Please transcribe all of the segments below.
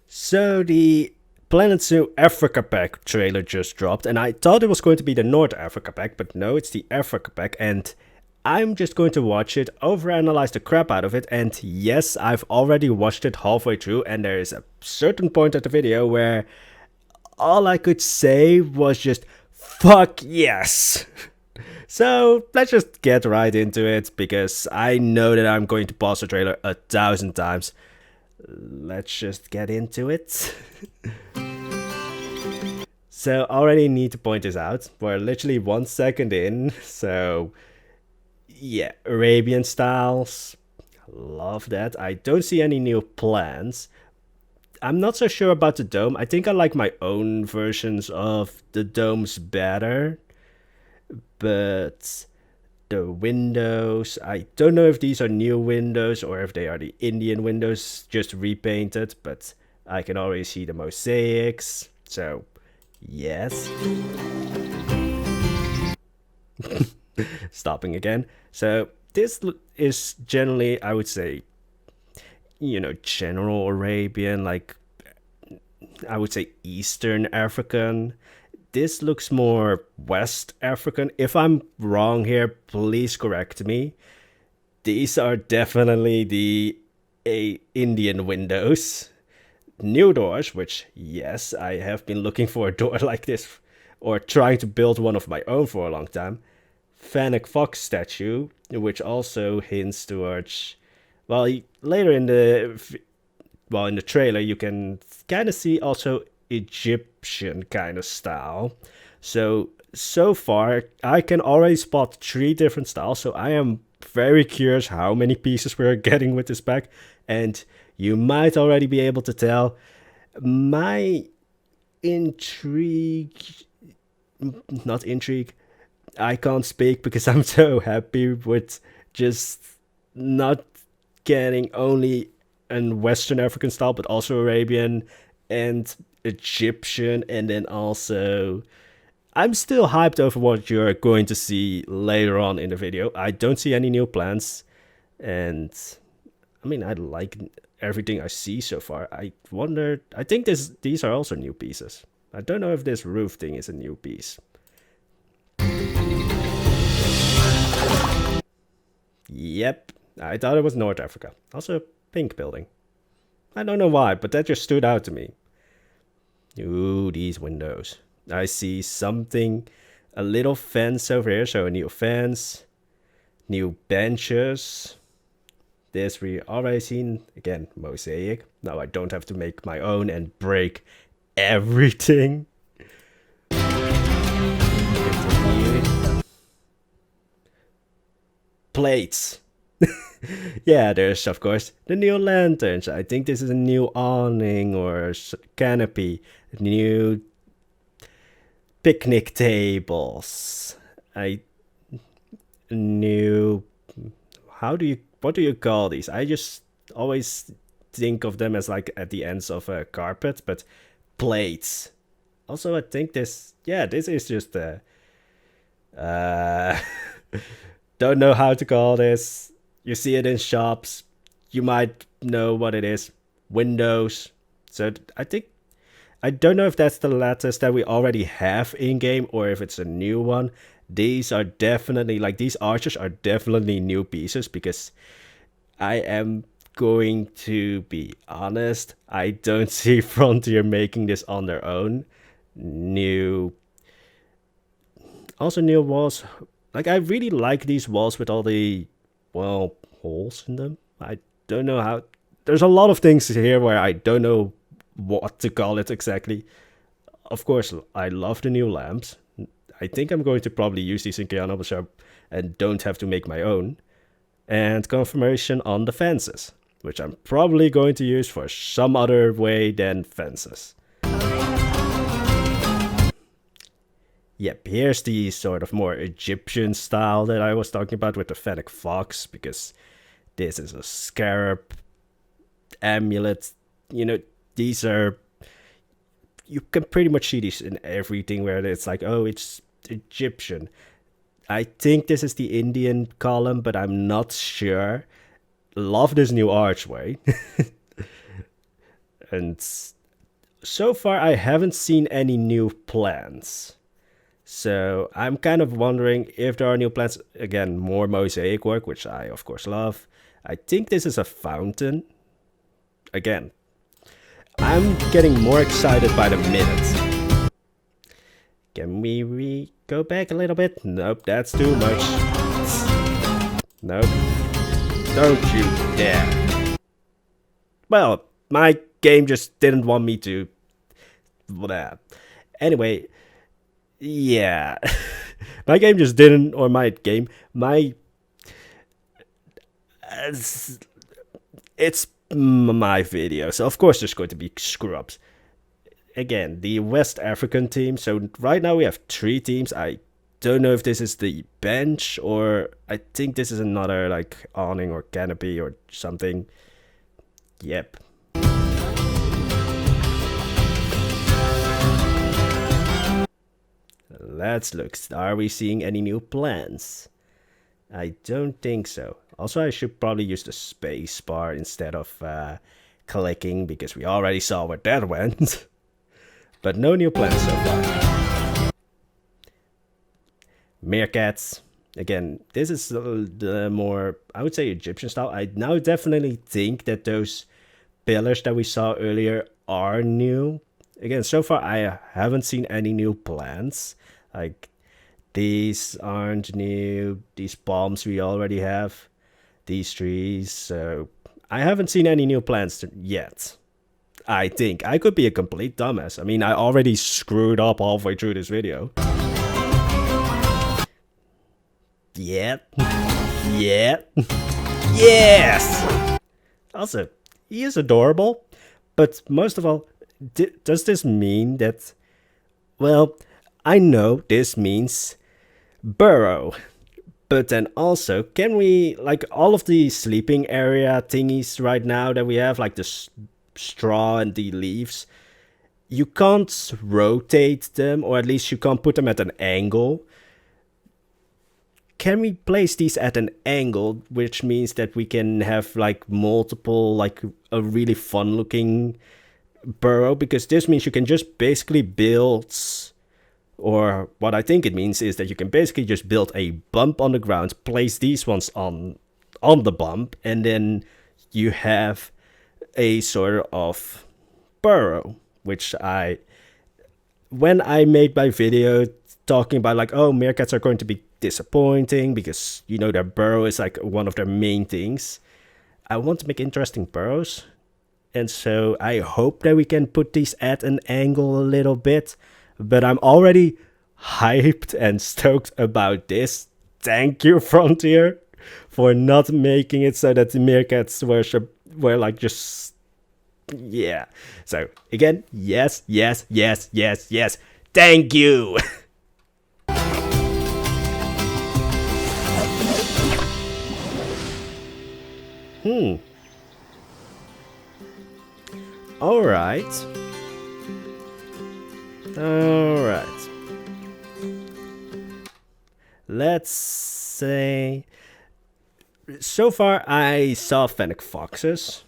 So the Planet Zoo Africa pack trailer just dropped, and I thought it was going to be the North Africa pack, but no, it's the Africa pack, and I'm just going to watch it, overanalyze the crap out of it, and yes, I've already watched it halfway through, and there is a certain point of the video where all I could say was just, fuck yes! So let's just get right into it, because I know that I'm going to pause the trailer 1,000 times. Let's just get into it. So already need to point this out. We're literally 1 second in. So yeah, Arabian styles. Love that. I don't see any new plans. I'm not so sure about the dome. I think I like my own versions of the domes better. But the windows, I don't know if these are new windows or if they are the Indian windows just repainted, but I can already see the mosaics. So yes. Stopping again. So this is generally, I would say, general Arabian, like I would say Eastern African. This looks more West African. If I'm wrong here, please correct me. These are definitely the Indian windows. New doors, which, yes, I have been looking for a door like this, or trying to build one of my own for a long time. Fennec Fox statue, which also hints towards, well, later in the trailer you can kind of see also Egyptian kind of style. So far I can already spot 3 different styles, so I am very curious how many pieces we're getting with this pack. And you might already be able to tell my intrigue, not intrigue, I can't speak because I'm so happy with just not getting only an Western African style, but also Arabian and Egyptian, and then also I'm still hyped over what you're going to see later on in the video. I don't see any new plans, and I mean I like everything I see so far. I think these are also new pieces. I don't know if this roof thing is a new piece. Yep, I thought it was North Africa. Also a pink building. I don't know why, but that just stood out to me. Ooh, these windows. I see something, a little fence over here, so a new fence, new benches. This we already seen, again, mosaic. Now I don't have to make my own and break everything. Plates. Yeah, there's of course the new lanterns. I think this is a new awning or canopy, new picnic tables. I new what do you call these? I just always think of them as like at the ends of a carpet, but plates. Also, I think this is just a don't know how to call this. You see it in shops. You might know what it is. Windows. So I don't know if that's the lattice that we already have in game or if it's a new one. These are definitely, like, these archers are definitely new pieces, because I am going to be honest, I don't see Frontier making this on their own. Also new walls. Like, I really like these walls with all the, well, holes in them. I don't know how. There's a lot of things here where I don't know what to call it exactly. Of course, I love the new lamps. I think I'm going to probably use these in Kiana Shop and don't have to make my own. And confirmation on the fences, which I'm probably going to use for some other way than fences. Yep, here's the sort of more Egyptian style that I was talking about with the Fennec Fox, because this is a scarab amulet. These are, you can pretty much see these in everything where it's like, oh, it's Egyptian. I think this is the Indian column, but I'm not sure. Love this new archway. And so far, I haven't seen any new plants. So I'm kind of wondering if there are new plants. Again, more mosaic work, which I of course love. I think this is a fountain. Again, I'm getting more excited by the minute. Can we go back a little bit? Nope, that's too much. Nope. Don't you dare. Well, my game just didn't want me to. Anyway, yeah. My game just didn't, or my it's my video, so of course there's going to be screw-ups. Again, the West African team. So right now we have 3 teams. I don't know if this is the bench, or I think this is another like awning or canopy or something. Yep. Let's look. Are we seeing any new plans? I don't think so. Also, I should probably use the space bar instead of clicking, because we already saw where that went. But no new plans so far. Meerkats. Again, this is the more, I would say, Egyptian style. I now definitely think that those pillars that we saw earlier are new. Again, so far I haven't seen any new plants. Like, these aren't new. These palms we already have. These trees. So I haven't seen any new plants yet. I think. I could be a complete dumbass. I mean, I already screwed up halfway through this video. Yep. Yep. Yes! Also, he is adorable. But most of all, does this mean that... Well, I know this means burrow. But then also, can we... Like, all of the sleeping area thingies right now that we have, like the straw and the leaves, you can't rotate them, or at least you can't put them at an angle. Can we place these at an angle, which means that we can have like multiple, like a really fun looking burrow? Because this means you can just basically build, or what I think it means is that you can basically just build a bump on the ground, place these ones on the bump, and then you have a sort of burrow, which when I made my video talking about like, oh, meerkats are going to be disappointing because, you know, their burrow is like one of their main things. I want to make interesting burrows, and so I hope that we can put these at an angle a little bit, but I'm already hyped and stoked about this. Thank you, Frontier, for not making it so that the meerkats were like just, yeah. So again, yes, yes, yes, yes, yes. Thank you. Alright. Alright. Let's say... So far, I saw Fennec Foxes.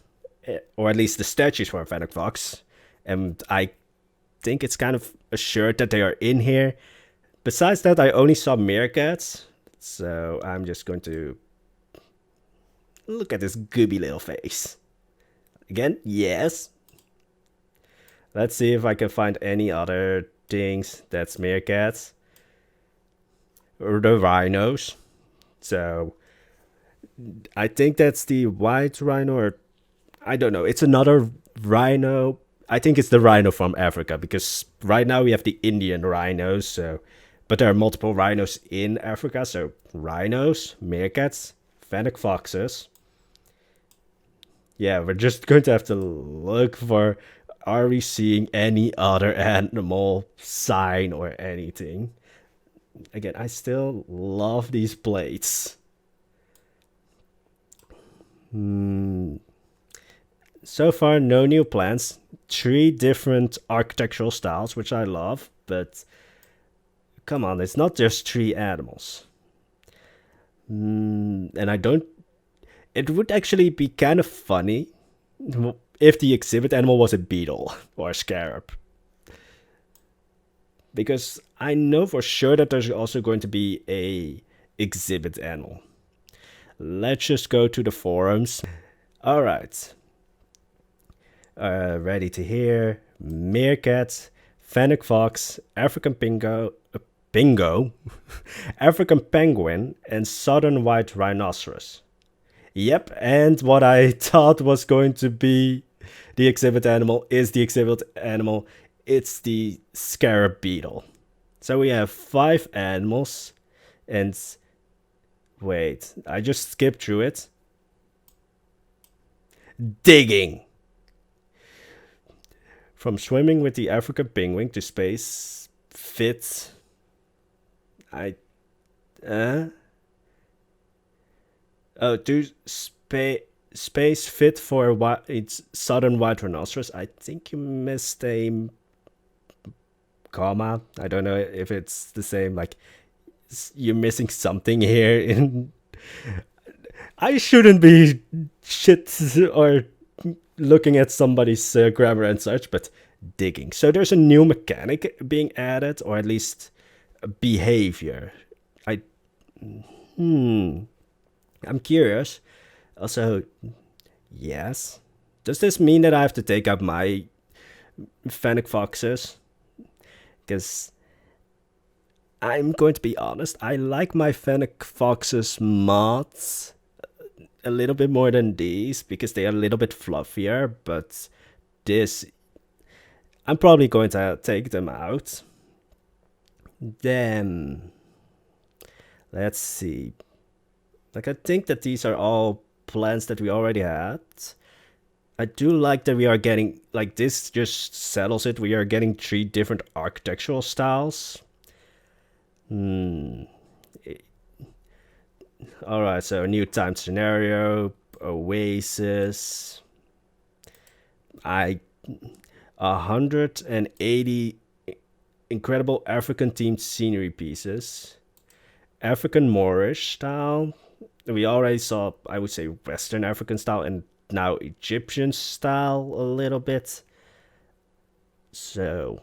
Or at least the statues for a Fennec Fox. And I think it's kind of assured that they are in here. Besides that, I only saw meerkats. So I'm just going to... Look at this gooby little face. Again, yes. Let's see if I can find any other things that's meerkats. Or the rhinos. So, I think that's the white rhino, or I don't know. It's another rhino. I think it's the rhino from Africa, because right now we have the Indian rhinos. So, but there are multiple rhinos in Africa. So, rhinos, meerkats, Fennec Foxes. Yeah, we're just going to have to look for, are we seeing any other animal sign or anything? Again, I still love these plates. So far, no new plants. 3 different architectural styles, which I love. But come on, it's not just 3 animals. And I don't... It would actually be kind of funny if the exhibit animal was a beetle or a scarab. Because I know for sure that there's also going to be a exhibit animal. Let's just go to the forums. All right. Ready to hear. Meerkat, Fennec Fox, African Pingo, African Penguin, and Southern White Rhinoceros. Yep, and what I thought was going to be the exhibit animal is the exhibit animal. It's the Scarab Beetle. So we have 5 animals, and wait, I just skipped through it. Digging. From swimming with the African penguin to space fit. To space fit for it's southern white rhinoceros. I think you missed a comma. I don't know if it's the same. Like you're missing something here. In I shouldn't be shit or looking at somebody's grammar and such, but digging. So there's a new mechanic being added, or at least a behavior. I'm curious. Also, yes. Does this mean that I have to take out my Fennec Foxes? Because I'm going to be honest, I like my Fennec Foxes mods a little bit more than these because they are a little bit fluffier, but this, I'm probably going to take them out. Then, let's see. Like, I think that these are all plans that we already had. I do like that we are getting, like, this just settles it. We are getting 3 different architectural styles. Alright, so new time scenario, oasis. 180 incredible African themed scenery pieces. African Moorish style. We already saw, I would say, Western African style, and now Egyptian style a little bit. So,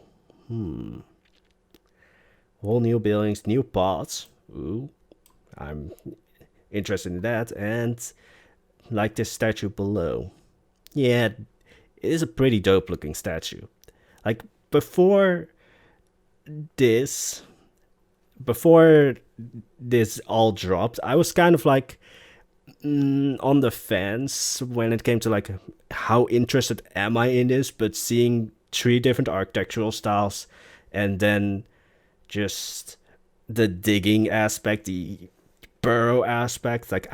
whole new buildings, new pots. Ooh, I'm interested in that. And like this statue below. Yeah, it is a pretty dope looking statue. Like before this all dropped, I was kind of like on the fence when it came to like how interested am I in this, but seeing 3 different architectural styles and then just the digging aspect, the burrow aspect, like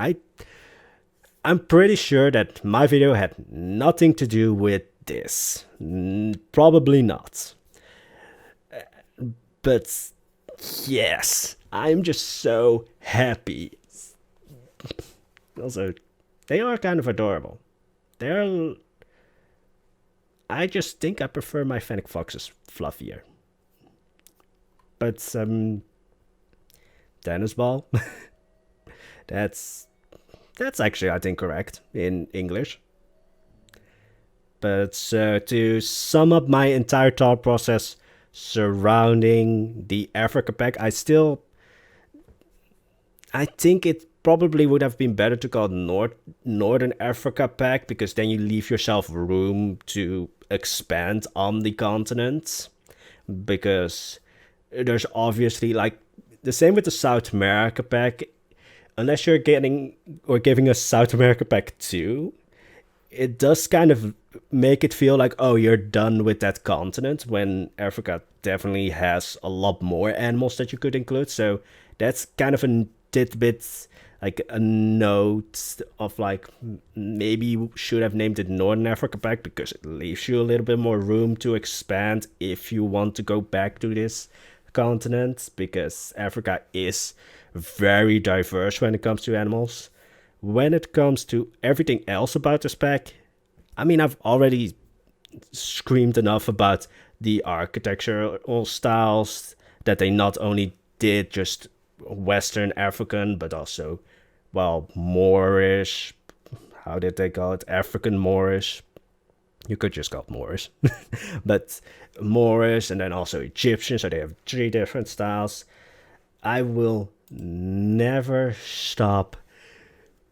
I'm pretty sure that my video had nothing to do with this. Probably not. But yes, I'm just so happy. Also, they are kind of adorable. I just think I prefer my Fennec Foxes fluffier. But tennis ball. That's actually, I think, correct in English. But to sum up my entire thought process surrounding the Africa pack, I think it probably would have been better to call it Northern Africa pack, because then you leave yourself room to expand on the continent. Because there's obviously, like, the same with the South America pack. Unless you're getting or giving us South America pack 2, it does kind of make it feel like, oh, you're done with that continent, when Africa definitely has a lot more animals that you could include. So that's kind of a tidbit, like a note of like, maybe you should have named it Northern Africa pack, because it leaves you a little bit more room to expand if you want to go back to this continent, because Africa is very diverse when it comes to animals. When it comes to everything else about this pack, I mean, I've already screamed enough about the architectural styles, that they not only did just Western African, but also, well, Moorish. How did they call it? African Moorish. You could just call it Moorish. But Moorish and then also Egyptian, so they have 3 different styles. I will never stop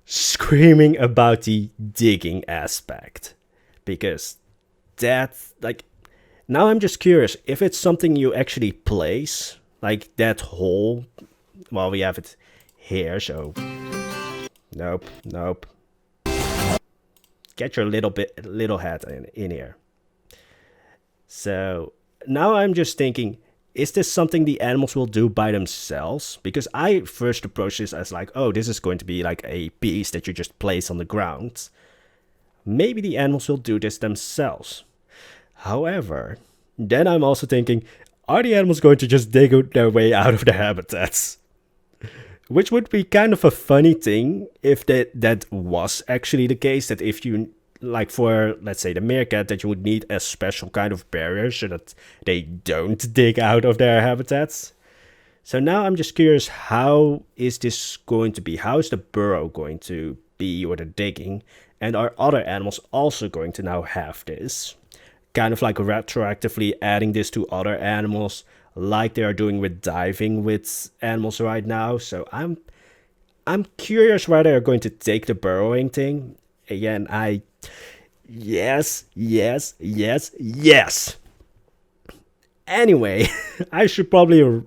screaming about the digging aspect, because that's like, now I'm just curious if it's something you actually place, like that hole. Well, we have it here, so nope, nope. Get your little head in here. So now I'm just thinking, is this something the animals will do by themselves? Because I first approached this as like, oh, this is going to be like a piece that you just place on the ground. Maybe the animals will do this themselves. However, then I'm also thinking, are the animals going to just dig their way out of their habitats? Which would be kind of a funny thing if that was actually the case, that if you, like for, let's say, the meerkat, that you would need a special kind of barrier so that they don't dig out of their habitats. So now I'm just curious, how is this going to be? How is the burrow going to be, or the digging? And are other animals also going to now have this? Kind of like retroactively adding this to other animals, like they are doing with diving with animals right now. So I'm curious where they're going to take the burrowing thing. Again, yes. Anyway, I should probably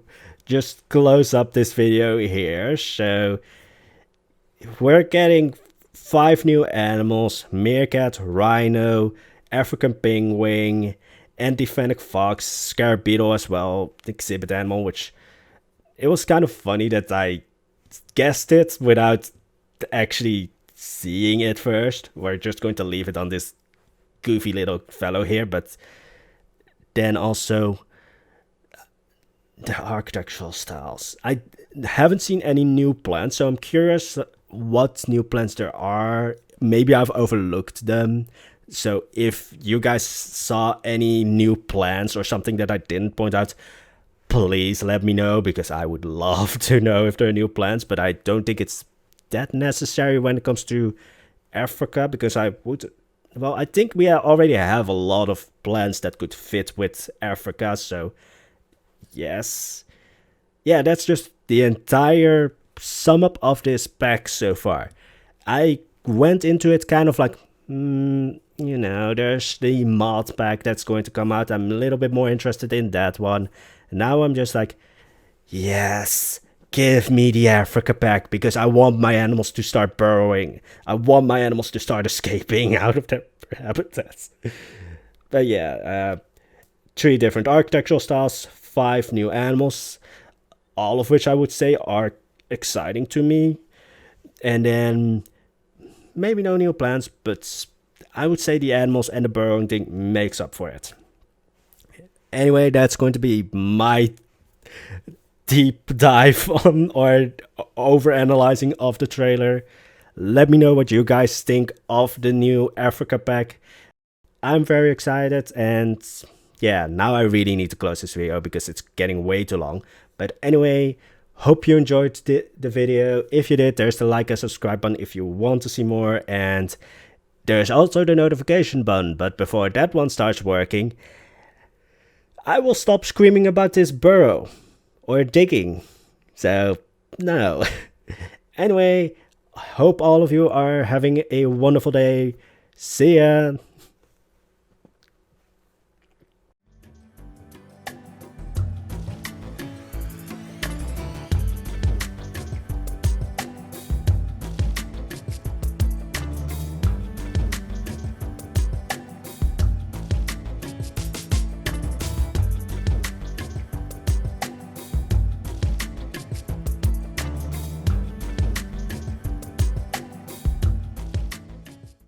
just close up this video here. So we're getting 5 new animals: meerkat, rhino, African penguin, and the Fennec Fox, Scarab Beetle as well, the exhibit animal, which it was kind of funny that I guessed it without actually seeing it first. We're just going to leave it on this goofy little fellow here, but then also the architectural styles. I haven't seen any new plants, so I'm curious what new plants there are. Maybe I've overlooked them. So if you guys saw any new plants or something that I didn't point out, please let me know, because I would love to know if there are new plants. But I don't think it's that necessary when it comes to Africa, because I think we already have a lot of plants that could fit with Africa. So yes. Yeah, that's just the entire sum up of this pack so far. I went into it kind of like, there's the mod pack that's going to come out. I'm a little bit more interested in that one. Now I'm just like, yes, give me the Africa pack, because I want my animals to start burrowing. I want my animals to start escaping out of their habitats. But yeah, 3 different architectural styles, 5 new animals, all of which I would say are exciting to me. And then maybe no new plants, but I would say the animals and the burrowing thing makes up for it. Anyway, that's going to be my deep dive on, or over-analyzing of the trailer. Let me know what you guys think of the new Africa pack. I'm very excited, and yeah, now I really need to close this video because it's getting way too long. But anyway, hope you enjoyed the video. If you did, there's the like and subscribe button if you want to see more, and there's also the notification button. But before that one starts working, I will stop screaming about this burrow or digging. So no. Anyway, hope all of you are having a wonderful day. See ya.